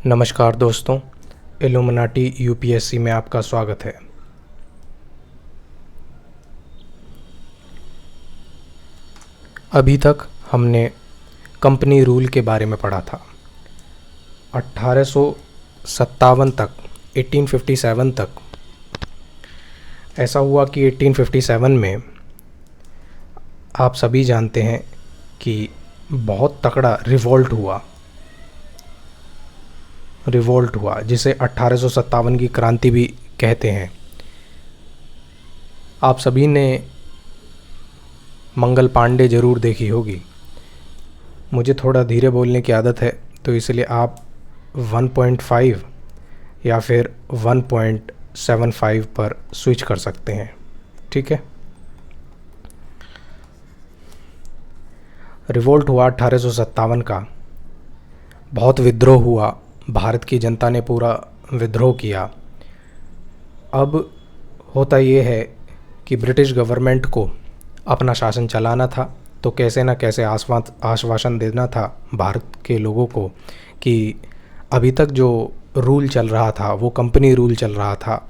नमस्कार दोस्तों, illuminati UPSC में आपका स्वागत है। अभी तक हमने कंपनी रूल के बारे में पढ़ा था। 1857 तक 1857 तक ऐसा हुआ कि 1857 में आप सभी जानते हैं कि बहुत तगड़ा रिवोल्ट हुआ जिसे 1857 की क्रांति भी कहते हैं। आप सभी ने मंगल पांडे ज़रूर देखी होगी। मुझे थोड़ा धीरे बोलने की आदत है, तो इसलिए आप 1.5 या फिर 1.75 पर स्विच कर सकते हैं, ठीक है। रिवोल्ट हुआ 1857 का, बहुत विद्रोह हुआ, भारत की जनता ने पूरा विद्रोह किया। अब होता ये है कि ब्रिटिश गवर्नमेंट को अपना शासन चलाना था, तो कैसे ना कैसे आश्वासन देना था भारत के लोगों को कि अभी तक जो रूल चल रहा था वो कंपनी रूल चल रहा था,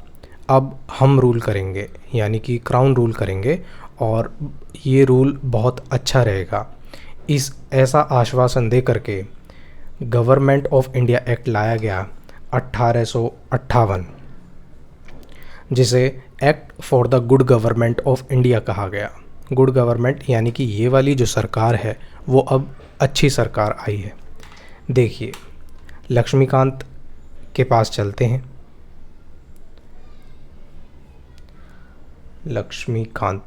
अब हम रूल करेंगे, यानी कि क्राउन रूल करेंगे और ये रूल बहुत अच्छा रहेगा। इस ऐसा आश्वासन दे करके गवर्नमेंट ऑफ इंडिया एक्ट लाया गया 1858, जिसे act for the good government of India कहा गया। गुड गवर्नमेंट यानी कि ये वाली जो सरकार है वो अब अच्छी सरकार आई है। देखिए, लक्ष्मीकांत के पास चलते हैं। लक्ष्मीकांत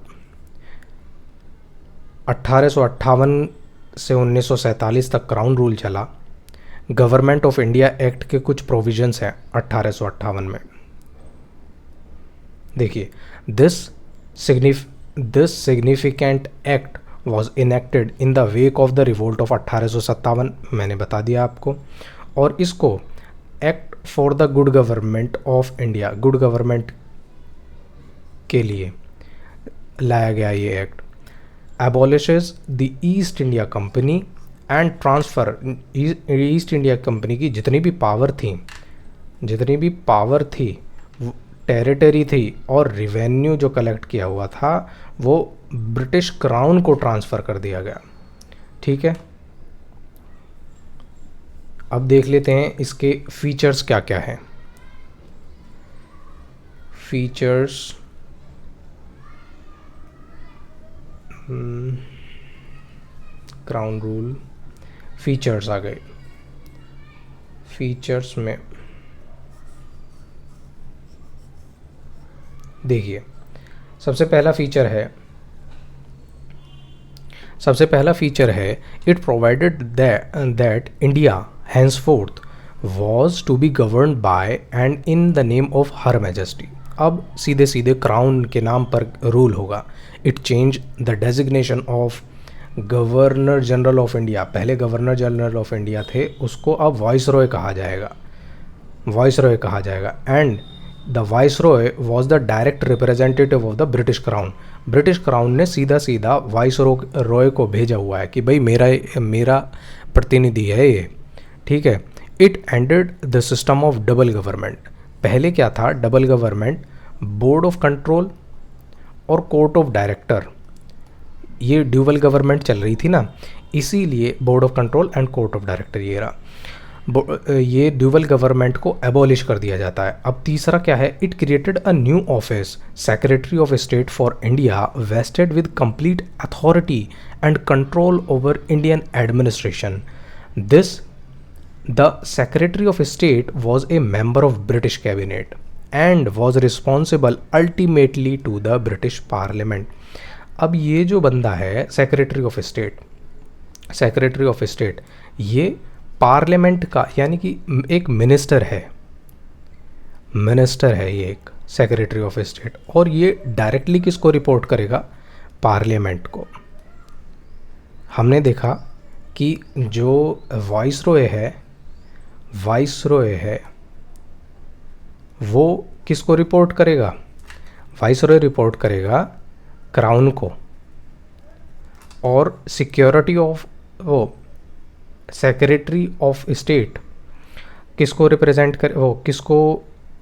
1858 से 1947 तक क्राउन रूल चला। गवर्नमेंट ऑफ इंडिया एक्ट के कुछ प्रोविजंस हैं 1858 में। देखिए, this significant act was enacted in the wake of the revolt of 1857, मैंने बता दिया आपको। और इसको act for the good government of India, good government के लिए लाया गया ये act. Abolishes the East India Company and transfer, East India Company की जितनी भी पावर थी, टेरिटरी थी और रिवेन्यू जो कलेक्ट किया हुआ था वो ब्रिटिश क्राउन को ट्रांसफ़र कर दिया गया, ठीक है। अब देख लेते हैं इसके फीचर्स क्या क्या हैं। फीचर्स, क्राउन रूल, फीचर्स आ गए। फीचर्स में देखिए, सबसे पहला फीचर है it provided that India henceforth was to be governed by and in the name of her majesty। अब सीधे सीधे क्राउन के नाम पर रूल होगा। It change the designation of governor general of India, पहले गवर्नर जनरल ऑफ इंडिया थे, उसको अब वाइसरॉय कहा जाएगा। And the viceroy was the direct representative of the British crown. British crown ने सीधा सीधा वाइसरॉय को भेजा हुआ है कि भाई मेरा प्रतिनिधि है ये, ठीक है। It ended the system of double government. पहले क्या था? Double government, board of control और कोर्ट ऑफ डायरेक्टर, ये ड्यूअल गवर्नमेंट चल रही थी ना, इसीलिए board of control and court of director ये ड्यूअल गवर्नमेंट को एबॉलिश कर दिया जाता है। अब तीसरा क्या है? It created a new office, secretary of state for India, wasted with complete authority and control over Indian administration. This The Secretary of State was a member of British Cabinet and was responsible ultimately to the British Parliament। अब ये जो बंदा है secretary of state, ये parliament का यानी कि एक मिनिस्टर है ये एक सेक्रेटरी ऑफ स्टेट, और ये डायरेक्टली किसको रिपोर्ट करेगा? पार्लियामेंट को। हमने देखा कि जो वाइसरॉय है वो किसको रिपोर्ट करेगा? वाइसरॉय रिपोर्ट करेगा क्राउन को, और सिक्योरिटी ऑफ वो सेक्रेटरी ऑफ स्टेट किसको रिप्रेजेंट कर, वो किसको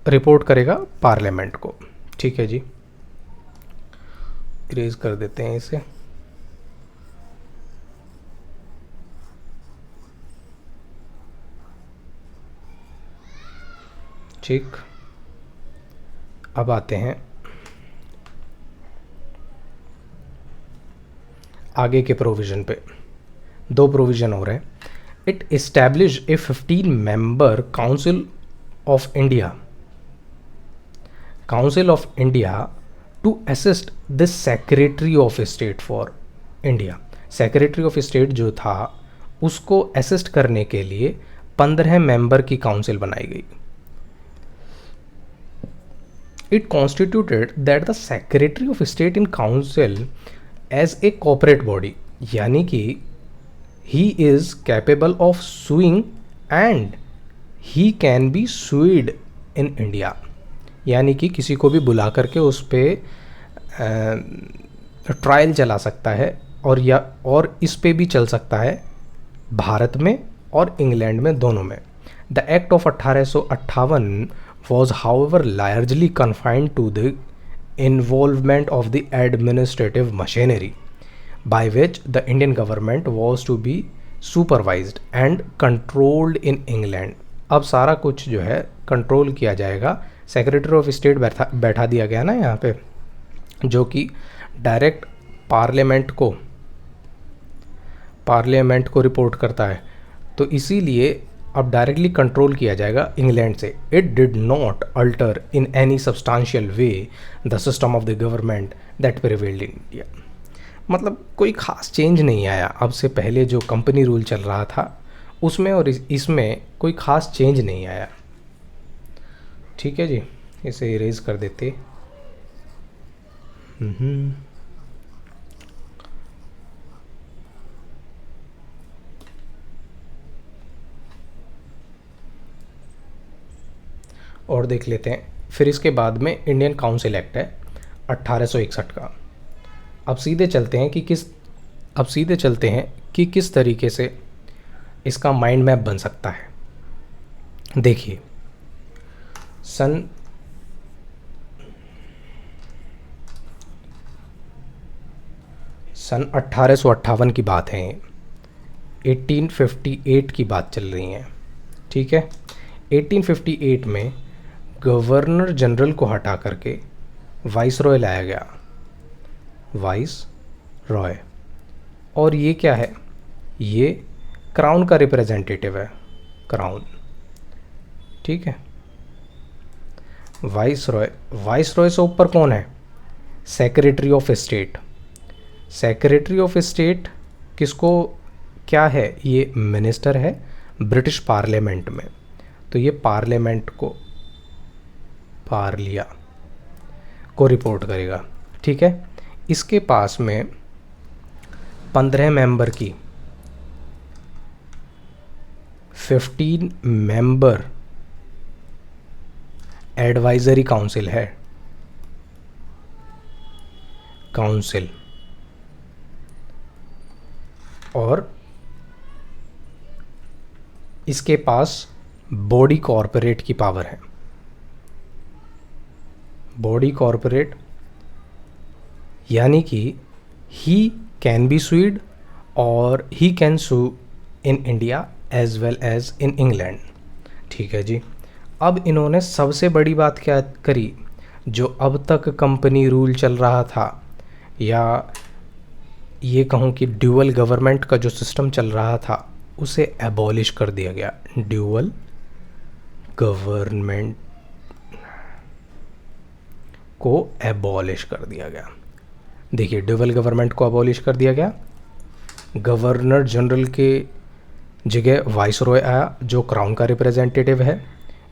रिपोर्ट करेगा? पार्लियामेंट को। ठीक है जी, इरेज कर देते हैं इसे। ठीक, अब आते हैं आगे के प्रोविज़न पे। दो प्रोविज़न हो रहे हैं। It establish a 15 member council of India, council of India to assist the secretary of state for India. Secretary of state जो था उसको असिस्ट करने के लिए 15 मेंबर की काउंसिल बनाई गई। It constituted that the secretary of state in council as a corporate body, यानी कि he is capable of suing and he can be sued in India, यानी कि किसी को भी बुला करके उस पर ट्रायल चला सकता है और इस पे भी चल सकता है भारत में और इंग्लैंड में, दोनों में। The act of 1858 was however largely confined to the involvement of the administrative machinery by which the Indian government was to be supervised and controlled in England। अब सारा कुछ जो है कंट्रोल किया जाएगा, सेक्रेटरी ऑफ स्टेट बैठा दिया गया ना यहाँ पे, जो कि डायरेक्ट पार्लियामेंट को रिपोर्ट करता है, तो इसीलिए अब डायरेक्टली कंट्रोल किया जाएगा इंग्लैंड से। It did not alter in any substantial way the system of the government that prevailed in India. मतलब कोई ख़ास चेंज नहीं आया, अब से पहले जो कंपनी रूल चल रहा था उसमें और इसमें कोई ख़ास चेंज नहीं आया। ठीक है जी, इसे इरेज कर देते। और देख लेते हैं फिर इसके बाद में इंडियन काउंसिल एक्ट है 1861 का। अब सीधे चलते हैं कि किस तरीके से इसका माइंड मैप बन सकता है। देखिए, सन 1858 की बात है, 1858 की बात चल रही है। ठीक है, 1858 में गवर्नर जनरल को हटा करके वाइस रॉय लाया गया, वाइस रॉय। और ये क्या है? ये क्राउन का रिप्रेजेंटेटिव है, क्राउन। ठीक है, वाइस रॉय से ऊपर कौन है? Secretary of state. Secretary of state किसको क्या है? ये मिनिस्टर है ब्रिटिश पार्लियामेंट में, तो ये पार्लियामेंट को रिपोर्ट करेगा। ठीक है, इसके पास में 15 मेंबर की 15 मेंबर एडवाइजरी काउंसिल है, काउंसिल। और इसके पास बॉडी कॉरपोरेट की पावर है। बॉडी कॉरपोरेट यानी कि ही कैन बी सुइड और he can sue in India as well as in England. ठीक है जी, अब इन्होंने सबसे बड़ी बात क्या करी? जो अब तक कंपनी रूल चल रहा था, या ये कहूँ कि ड्यूअल गवर्नमेंट का जो सिस्टम चल रहा था, उसे एबॉलिश कर दिया गया। ड्यूअल गवर्नमेंट को एबॉलिश कर दिया गया। देखिए, ड्यूअल गवर्नमेंट को एबॉलिश कर दिया गया। गवर्नर जनरल के जगह वाइस रॉय आया, जो क्राउन का रिप्रेजेंटेटिव है।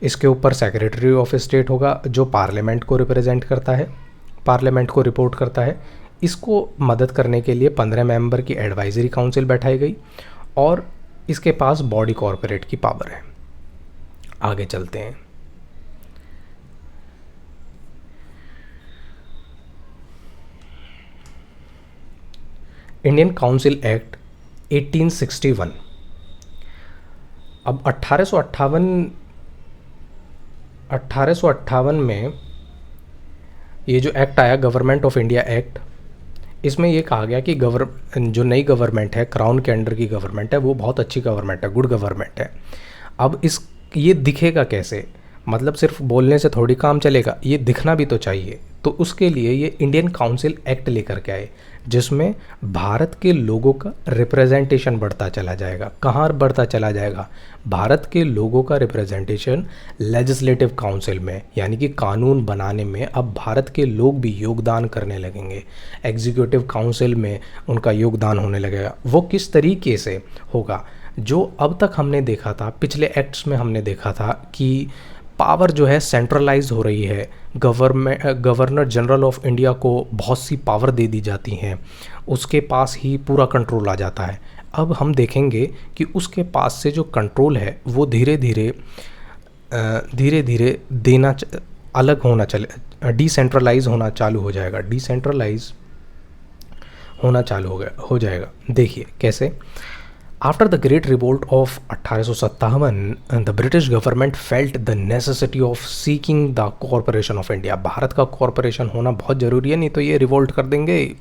इसके ऊपर सेक्रेटरी ऑफ स्टेट होगा, जो पार्लियामेंट को रिप्रेजेंट करता है, पार्लियामेंट को रिपोर्ट करता है। इसको मदद करने के लिए 15 मेंबर की एडवाइजरी काउंसिल बैठाई गई और इसके पास बॉडी कॉरपोरेट की पावर है। आगे चलते हैं। Indian council act 1861। अब 1858 1858 में ये जो एक्ट आया, गवर्नमेंट ऑफ इंडिया एक्ट, इसमें ये कहा गया कि जो नई गवर्नमेंट है, क्राउन के अंडर की गवर्नमेंट है, वो बहुत अच्छी गवर्नमेंट है, गुड गवर्नमेंट है। अब ये दिखेगा कैसे, मतलब सिर्फ बोलने से थोड़ी काम चलेगा, ये दिखना भी तो चाहिए। तो उसके लिए ये इंडियन काउंसिल एक्ट लेकर के आए, जिसमें भारत के लोगों का रिप्रेजेंटेशन बढ़ता चला जाएगा। कहाँ बढ़ता चला जाएगा? भारत के लोगों का रिप्रेजेंटेशन लेजिस्लेटिव काउंसिल में, यानी कि कानून बनाने में अब भारत के लोग भी योगदान करने लगेंगे। एग्जीक्यूटिव काउंसिल में उनका योगदान होने लगेगा। वो किस तरीके से होगा? जो अब तक हमने देखा था, पिछले एक्ट्स में हमने देखा था कि पावर जो है सेंट्रलाइज हो रही है, गवर्नर जनरल ऑफ इंडिया को बहुत सी पावर दे दी जाती हैं, उसके पास ही पूरा कंट्रोल आ जाता है। अब हम देखेंगे कि उसके पास से जो कंट्रोल है वो धीरे धीरे अलग होना चले, डिसेंट्रलाइज होना चालू हो जाएगा, डिसेंट्रलाइज होना चालू हो जाएगा। देखिए कैसे। After the Great Revolt of 1857, the British government felt the necessity of seeking the corporation of India। Bharat का कॉरपोरेशन होना बहुत ज़रूरी है, नहीं तो ये रिवोल्ट कर देंगे,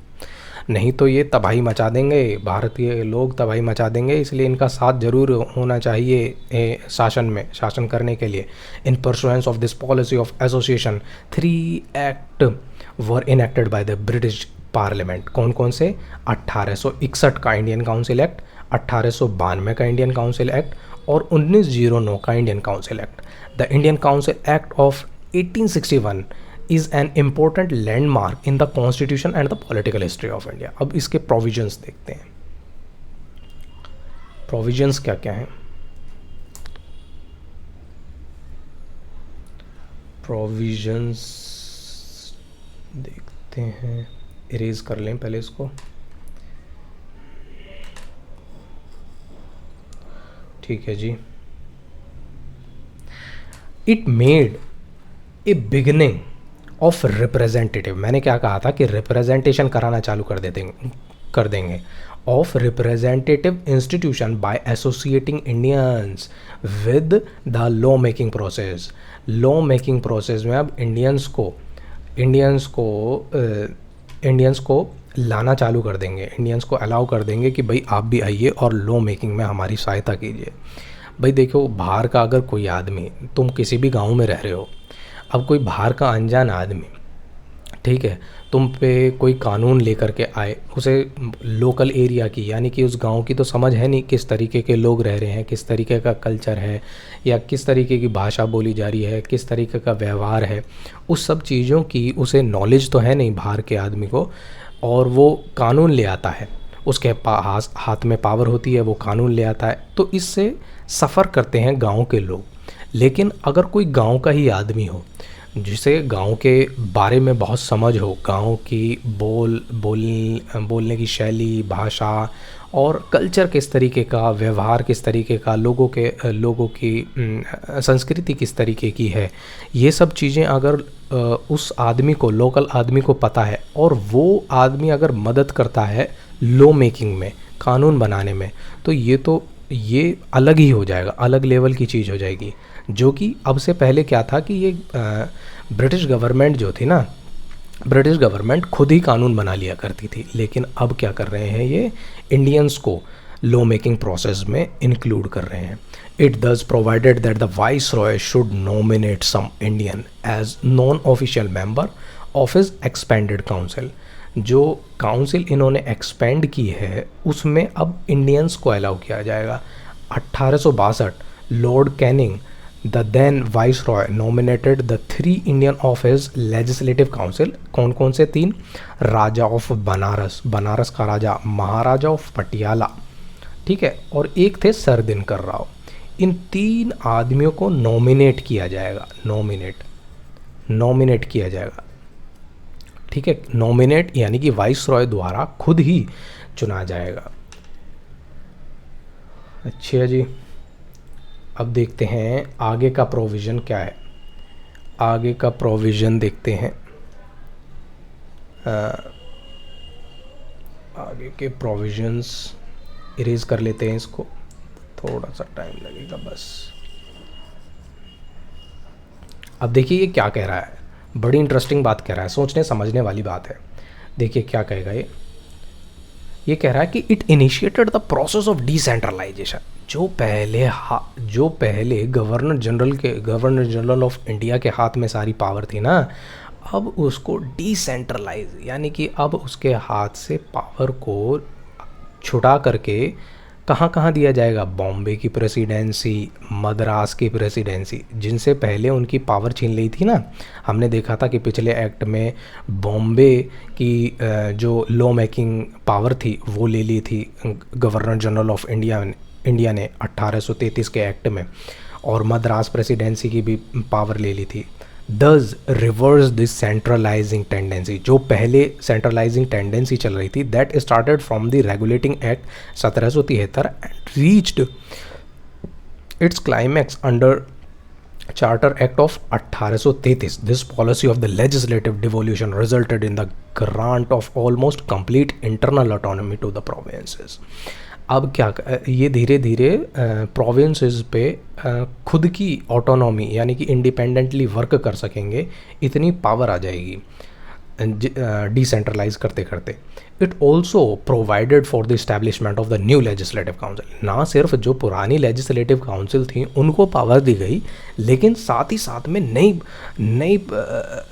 नहीं तो ये तबाही मचा देंगे, भारतीय लोग तबाही मचा देंगे। इसलिए इनका साथ जरूर होना चाहिए शासन करने के लिए। इन pursuance of this policy of association 3 act were enacted by the British parliament. कौन कौन से? 1861 का इंडियन काउंसिल एक्ट, 1892 का इंडियन काउंसिल एक्ट और 1909 का Indian council act. The Indian council act of 1861 is an important landmark in the constitution and the political history of India. अब इसके provisions देखते हैं, प्रोविजंस क्या क्या हैं। प्रोविजंस देखते हैं, इरेज कर लें पहले इसको। ठीक है जी। It made a beginning of representative, मैंने क्या कहा था कि रिप्रेजेंटेशन कराना चालू कर देंगे of representative institution by associating Indians with the law making process. Law making process में अब इंडियंस को लाना चालू कर देंगे, इंडियंस को अलाउ कर देंगे कि भाई आप भी आइए और लॉ मेकिंग में हमारी सहायता कीजिए। भाई देखो, बाहर का अगर कोई आदमी, तुम किसी भी गांव में रह रहे हो, अब कोई बाहर का अनजान आदमी, ठीक है, तुम पे कोई कानून लेकर के आए, उसे लोकल एरिया की यानी कि उस गांव की तो समझ है नहीं, किस तरीके के लोग रह रहे हैं, किस तरीके का कल्चर है, या किस तरीके की भाषा बोली जा रही है, किस तरीके का व्यवहार है, उस सब चीज़ों की उसे नॉलेज तो है नहीं बाहर के आदमी को, और वो कानून ले आता है, उसके हाथ में पावर होती है, वो कानून ले आता है, तो इससे सफ़र करते हैं गांव के लोग। लेकिन अगर कोई गांव का ही आदमी हो, जिसे गांव के बारे में बहुत समझ हो, गांव की बोलने की शैली, भाषा और कल्चर किस तरीके का, व्यवहार किस तरीके का, लोगों की संस्कृति किस तरीके की है, ये सब चीज़ें अगर उस आदमी को, लोकल आदमी को पता है, और वो आदमी अगर मदद करता है लॉ मेकिंग में, कानून बनाने में, तो ये अलग ही हो जाएगा, अलग लेवल की चीज़ हो जाएगी। जो कि अब से पहले क्या था कि ये ब्रिटिश गवर्नमेंट जो थी ना, ब्रिटिश गवर्नमेंट खुद ही कानून बना लिया करती थी, लेकिन अब क्या कर रहे हैं, ये इंडियंस को लॉ मेकिंग प्रोसेस में इंक्लूड कर रहे हैं। It thus provided that the viceroy should nominate some Indian as non official member of his expanded council. जो काउंसिल इन्होंने एक्सपेंड की है उसमें अब इंडियंस को अलाउ किया जाएगा। 1862 Lord Canning, the then viceroy, nominated the 3 Indian of his legislative council. कौन कौन से 3? राजा ऑफ बनारस, बनारस का राजा, महाराजा ऑफ पटियाला, ठीक है, और एक थे सर दिनकर राव। इन 3 आदमियों को नॉमिनेट किया जाएगा, नॉमिनेट किया जाएगा, ठीक है। नॉमिनेट यानी कि वाइस रॉय द्वारा खुद ही चुना जाएगा। अच्छा जी, अब देखते हैं आगे का प्रोविज़न क्या है। आगे का प्रोविज़न देखते हैं, आगे के प्रोविज़न्स इरेज कर लेते हैं इसको, थोड़ा सा टाइम लगेगा बस। अब देखिए ये क्या कह रहा है, बड़ी इंटरेस्टिंग बात कह रहा है, सोचने समझने वाली बात है। देखिए क्या कहेगा ये कह रहा है कि it initiated the process of decentralization. जो पहले गवर्नर जनरल ऑफ इंडिया के हाथ में सारी पावर थी ना, अब उसको डिसेंट्रलाइज, यानी कि अब उसके हाथ से पावर को छुटा करके कहाँ कहाँ दिया जाएगा, बॉम्बे की प्रेसिडेंसी, मद्रास की प्रेसिडेंसी, जिनसे पहले उनकी पावर छीन ली थी ना। हमने देखा था कि पिछले एक्ट में बॉम्बे की जो लॉ मेकिंग पावर थी वो ले ली थी गवर्नर जनरल ऑफ इंडिया ने 1833 के एक्ट में, और मद्रास प्रेसिडेंसी की भी पावर ले ली थी। दस रिवर्स दिस सेंट्रलाइजिंग टेंडेंसी, जो पहले सेंट्रलाइजिंग टेंडेंसी चल रही थी, that started from the regulating act 1773 and reached its climax under charter act of 1833. This policy of the legislative devolution resulted in the grant of almost complete internal autonomy to the provinces. अब क्या ये धीरे धीरे provinces पे खुद की autonomy, यानी कि इंडिपेंडेंटली वर्क कर सकेंगे, इतनी पावर आ जाएगी डिसेंट्रलाइज करते करते। It also provided for the establishment of the new legislative council. ना सिर्फ जो पुरानी लेजिस्लेटिव काउंसिल थी उनको पावर दी गई, लेकिन साथ ही साथ में नई नई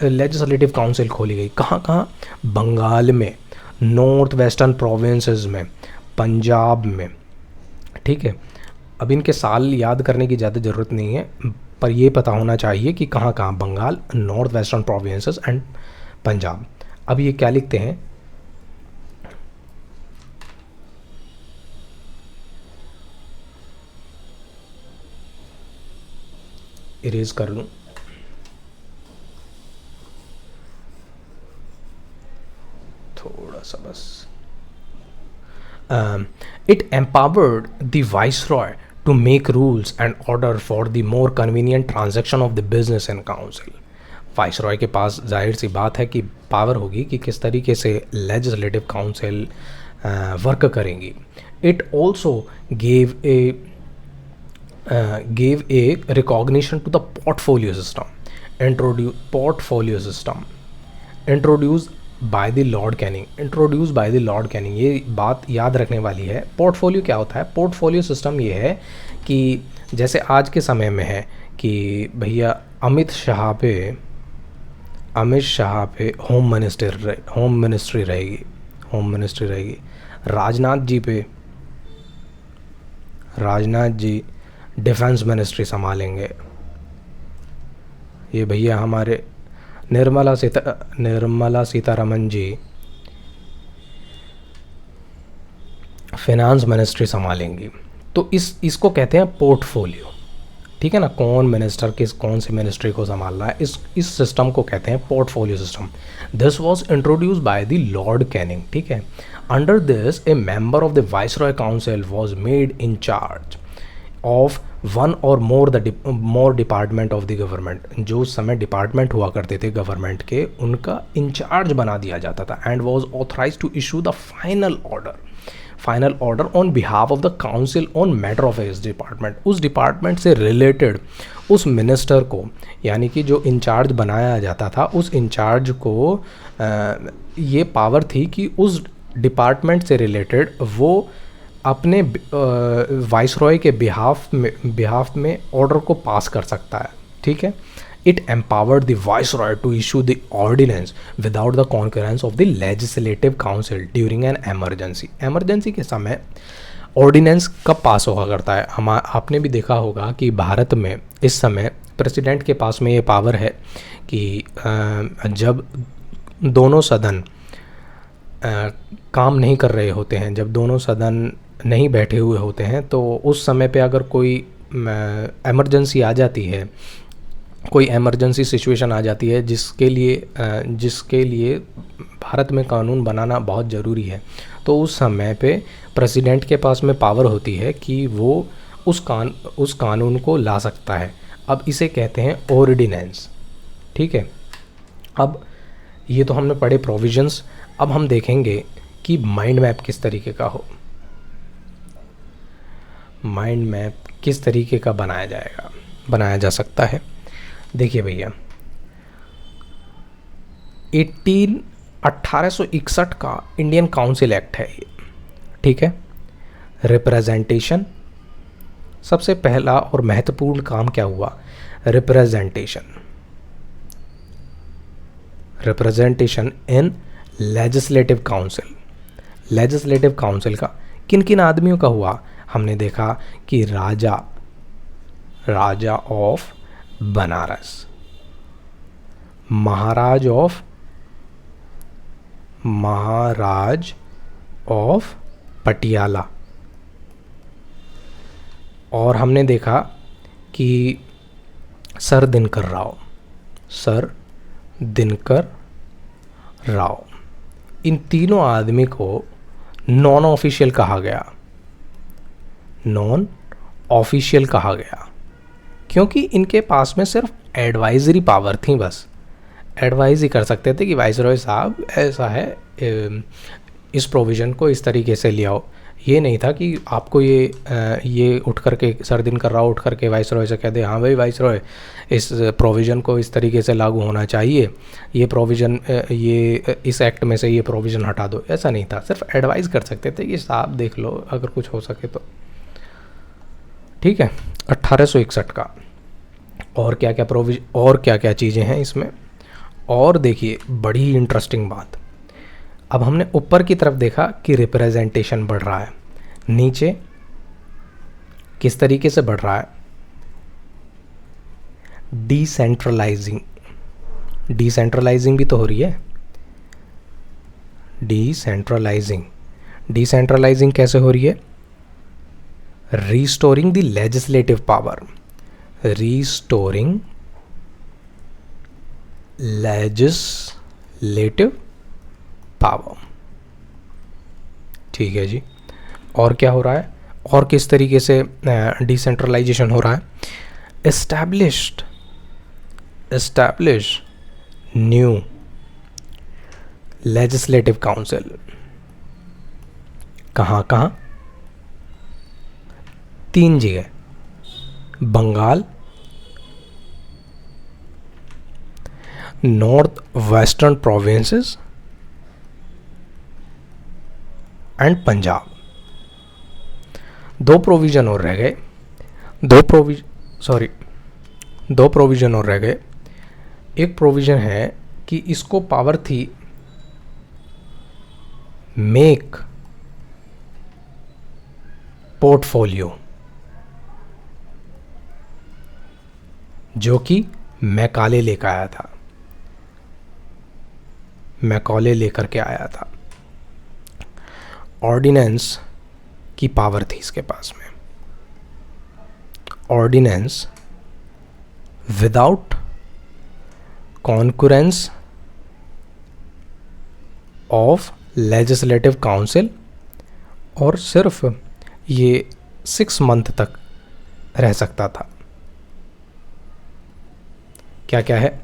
लेजिस्लेटिव काउंसिल खोली गई। कहाँ कहाँ? बंगाल में, नॉर्थ वेस्टर्न प्रोविंसेस में, पंजाब में। ठीक है, अब इनके साल याद करने की ज़्यादा ज़रूरत नहीं है, पर ये पता होना चाहिए कि कहाँ कहाँ, Bengal, north western provinces and Punjab. अब ये क्या लिखते हैं, इरेज कर लूँ, थोड़ा सा बस। It empowered the viceroy to make rules and order for the more convenient transaction of the business and council. Viceroy के पास जाहिर सी बात है कि पावर होगी कि किस तरीके से लेजिस्लेटिव काउंसिल वर्क करेंगी। It also gave a recognition to the portfolio system introduce by the Lord Canning. ये बात याद रखने वाली है। पोर्टफोलियो क्या होता है? पोर्टफोलियो सिस्टम ये है कि जैसे आज के समय में है कि भैया अमित शाह पे होम मिनिस्ट्री रहेगी। राजनाथ जी डिफेंस मिनिस्ट्री संभालेंगे। ये भैया हमारे निर्मला सीतारमन जी फिनांस मिनिस्ट्री संभालेंगी। तो इसको कहते हैं पोर्टफोलियो। ठीक है ना, कौन मिनिस्टर कौन सी मिनिस्ट्री को संभाल रहा है, इस सिस्टम को कहते हैं portfolio system. This was introduce by the Lord Canning. ठीक है, under this A member of the viceroy council was made in charge of one और मोर डिपार्टमेंट ऑफ द गवर्नमेंट। जो उस समय डिपार्टमेंट हुआ करते थे गवर्नमेंट के, उनका इंचार्ज बना दिया जाता था। And was authorize to issue the final order on behalf of the council on matter of his department. उस डिपार्टमेंट से रिलेटेड उस मिनिस्टर को, यानी कि जो इंचार्ज बनाया जाता था, उस इंचार्ज को ये पावर थी कि उस डिपार्टमेंट से रिलेटेड वो अपने वाइसरॉय के बिहाफ में ऑर्डर को पास कर सकता है। ठीक है, it empowered the viceroy to issue the ordinance without the concurrence of the legislative council during an emergency के समय ऑर्डिनेंस कब पास होगा करता है? आपने भी देखा होगा कि भारत में इस समय प्रेसिडेंट के पास में ये पावर है कि जब दोनों सदन काम नहीं कर रहे होते हैं, जब दोनों सदन नहीं बैठे हुए होते हैं, तो उस समय पे अगर कोई एमरजेंसी आ जाती है, कोई एमरजेंसी सिचुएशन आ जाती है जिसके लिए भारत में कानून बनाना बहुत ज़रूरी है, तो उस समय पे प्रेसिडेंट के पास में पावर होती है कि वो उस कानून को ला सकता है। अब इसे कहते हैं ऑर्डिनेंस। ठीक है, अब ये तो हमने पढ़े प्रोविजंस। अब हम देखेंगे कि माइंड मैप किस तरीके का हो, माइंड मैप किस तरीके का बनाया जा सकता है। देखिए भैया, 1861 का इंडियन काउंसिल एक्ट है ये, ठीक है। रिप्रेजेंटेशन, सबसे पहला और महत्वपूर्ण काम क्या हुआ, representation, representation in legislative council. Legislative council का किन किन आदमियों का हुआ, हमने देखा कि राजा ऑफ बनारस, महाराज ऑफ पटियाला, और हमने देखा कि सर दिनकर राव, इन तीनों आदमी को नॉन ऑफिशियल कहा गया, क्योंकि इनके पास में सिर्फ एडवाइजरी पावर थी, बस एडवाइज ही कर सकते थे कि वाइसरॉय साहब ऐसा है, इस प्रोविज़न को इस तरीके से ले आओ। ये नहीं था कि आपको ये उठ करके सर दिनकर राव उठ करके वाइसरॉय से कह दे, हाँ भाई वाइसरॉय इस प्रोविज़न को इस तरीके से लागू होना चाहिए, ये प्रोविज़न ये इस एक्ट में से ये प्रोविज़न हटा दो, ऐसा नहीं था। सिर्फ एडवाइस कर सकते थे कि साहब देख लो अगर कुछ हो सके तो, ठीक है। 1861 का और क्या क्या चीज़ें हैं इसमें, और देखिए बड़ी ही इंटरेस्टिंग बात, अब हमने ऊपर की तरफ देखा कि रिप्रेजेंटेशन बढ़ रहा है, नीचे किस तरीके से बढ़ रहा है, डिसेंट्रलाइजिंग भी तो हो रही है। डिसेंट्रलाइजिंग कैसे हो रही है, रिस्टोरिंग द लेजिस्लेटिव पावर, ठीक है जी। और क्या हो रहा है, और किस तरीके से डिसेंट्रलाइजेशन हो रहा है, एस्टैब्लिश न्यू लेजिस्लेटिव काउंसिल, कहाँ 3 जगह, Bengal, north western provinces and Punjab. 2 provision और रह गए, 2 प्रोविज़न और रह गए। एक प्रोविज़न है कि इसको पावर थी मेक पोर्टफोलियो, जो कि मैकाले लेकर आया था। ऑर्डिनेंस की पावर थी इसके पास में, ordinance without concurrence of legislative council, और सिर्फ ये 6 मंथ तक रह सकता था। क्या क्या है,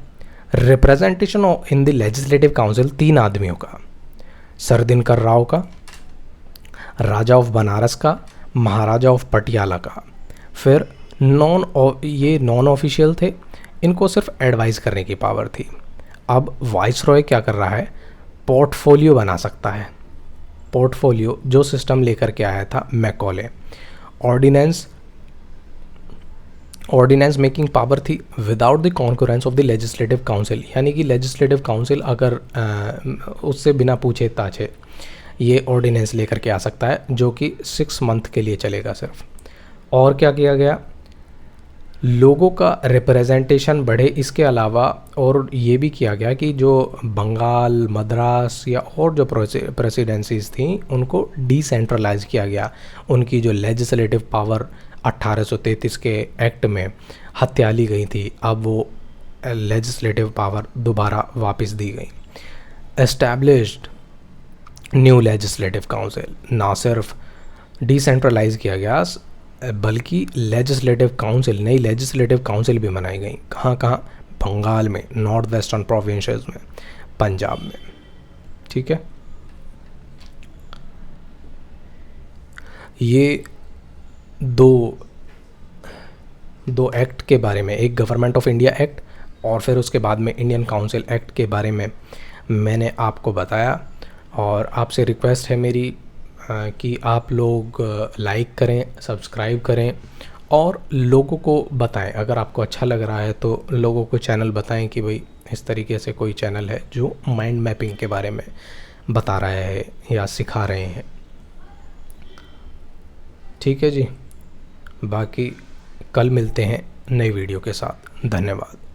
representation in the legislative council 3 आदमियों का, सर दिनकर राव का, राजा ऑफ बनारस का, महाराजा ऑफ पटियाला का। फिर ये नॉन ऑफिशियल थे, इनको सिर्फ एडवाइस करने की पावर थी। अब वाइसरॉय क्या कर रहा है, पोर्टफोलियो बना सकता है, पोर्टफोलियो जो सिस्टम लेकर के आया था मैकॉले। ऑर्डिनेंस मेकिंग पावर थी without the concurrence of the legislative council, यानी कि लेजिस्लेटिव काउंसिल अगर उससे बिना पूछे ताछे ये ऑर्डिनेंस लेकर के आ सकता है, जो कि 6 मंथ के लिए चलेगा सिर्फ। और क्या किया गया, लोगों का रिप्रेजेंटेशन बढ़े, इसके अलावा और ये भी किया गया कि जो बंगाल, मद्रास या और जो प्रेसिडेंसीज थी उनको डिसेंट्रलाइज किया गया, उनकी जो लेजिस्लेटिव पावर 1833 के एक्ट में हत्या ली गई थी, अब वो लेजिस्लेटिव पावर दोबारा वापस दी गई। एस्टैब्लिश्ड न्यू लेजिस्लेटिव काउंसिल, ना सिर्फ डिसेंट्रलाइज किया गया बल्कि लेजिस्लेटिव काउंसिल, नई लेजिस्लेटिव काउंसिल भी बनाई गई। कहाँ, बंगाल में, नॉर्थ वेस्टर्न प्रोविंसेस में, पंजाब में, ठीक है। ये दो एक्ट के बारे में, एक गवर्नमेंट ऑफ इंडिया एक्ट और फिर उसके बाद में इंडियन काउंसिल एक्ट के बारे में मैंने आपको बताया। और आपसे रिक्वेस्ट है मेरी कि आप लोग लाइक करें, सब्सक्राइब करें और लोगों को बताएं। अगर आपको अच्छा लग रहा है तो लोगों को चैनल बताएं कि भाई इस तरीके से कोई चैनल है जो माइंड मैपिंग के बारे में बता रहा है या सिखा रहे हैं। ठीक है जी, बाकी कल मिलते हैं नई वीडियो के साथ। धन्यवाद।